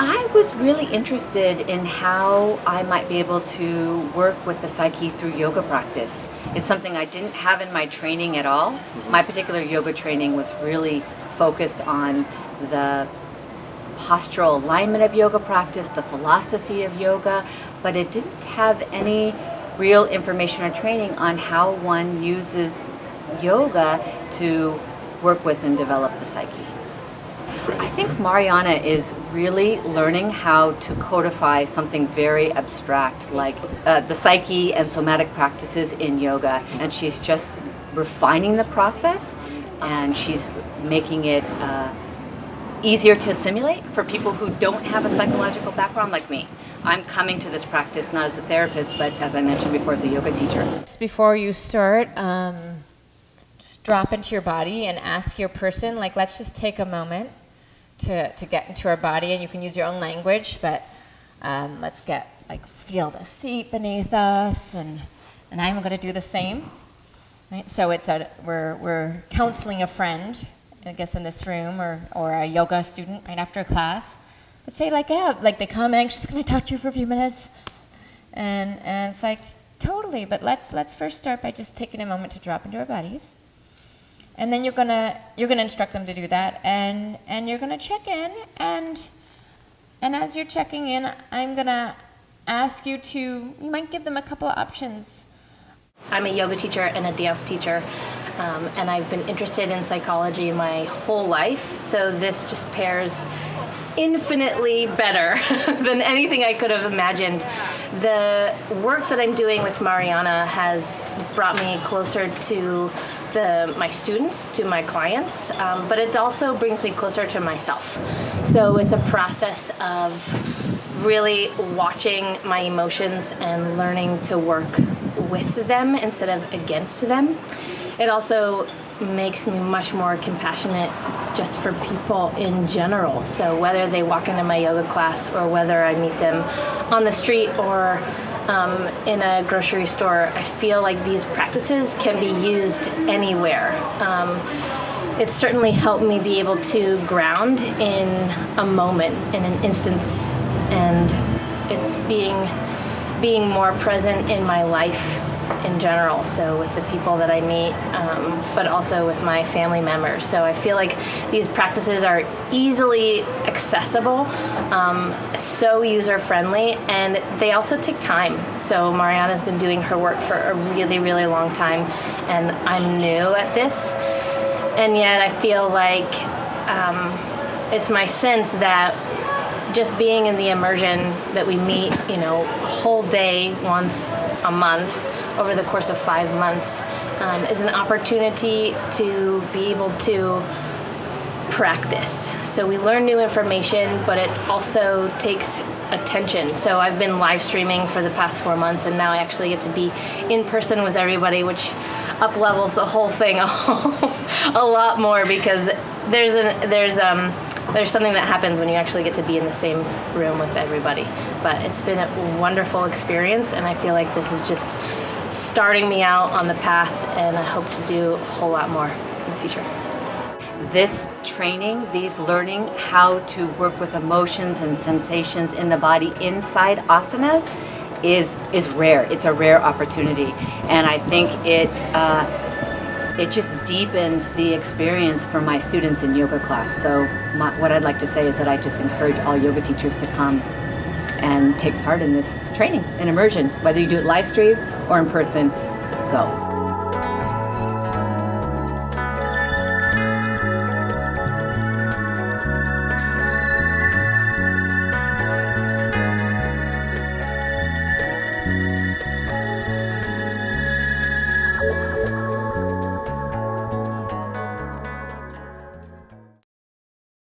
I was really interested in how I might be able to work with the psyche through yoga practice. It's something I didn't have in my training at all. My particular yoga training was really focused on the postural alignment of yoga practice, the philosophy of yoga, but it didn't have any real information or training on how one uses yoga to work with and develop the psyche. I think Mariana is really learning how to codify something very abstract like the psyche and somatic practices in yoga, and she's just refining the process, and she's making it easier to assimilate for people who don't have a psychological background like me. I'm coming to this practice not as a therapist, but as I mentioned before, as a yoga teacher. Before you start, just drop into your body and ask your person, like, let's just take a moment to get into our body, and you can use your own language, but let's feel the seat beneath us, and I'm going to do the same. Right? So we're counseling a friend, I guess, in this room, or a yoga student right after a class. But say they come anxious, can I talk to you for a few minutes? And it's like, totally, but let's first start by just taking a moment to drop into our bodies. And then you're gonna instruct them to do that, and you're gonna check in, and as you're checking in, I'm gonna ask you might give them a couple of options. I'm a yoga teacher and a dance teacher, and I've been interested in psychology my whole life, so this just pairs infinitely better than anything I could have imagined. The work that I'm doing with Mariana has brought me closer to my students, to my clients, but it also brings me closer to myself. So it's a process of really watching my emotions and learning to work with them instead of against them. It also makes me much more compassionate just for people in general. So whether they walk into my yoga class or whether I meet them on the street or in a grocery store, I feel like these practices can be used anywhere. It's certainly helped me be able to ground in a moment, in an instance, and it's being more present in my life in general, so with the people that I meet, but also with my family members. So I feel like these practices are easily accessible, so user-friendly, and they also take time. So Mariana's been doing her work for a really, really long time, and I'm new at this, and yet I feel like it's my sense that just being in the immersion that we meet, a whole day once a month, over the course of 5 months, is an opportunity to be able to practice. So we learn new information, but it also takes attention. So I've been live streaming for the past 4 months, and now I actually get to be in person with everybody, which up-levels the whole thing a lot more, because there's something that happens when you actually get to be in the same room with everybody. But it's been a wonderful experience, and I feel like this is just starting me out on the path, and I hope to do a whole lot more in the future. This training, these learning how to work with emotions and sensations in the body inside asanas is rare. It's a rare opportunity, and I think it just deepens the experience for my students in yoga class. So what I'd like to say is that I just encourage all yoga teachers to come and take part in this training, in immersion. Whether you do it live stream or in person, go.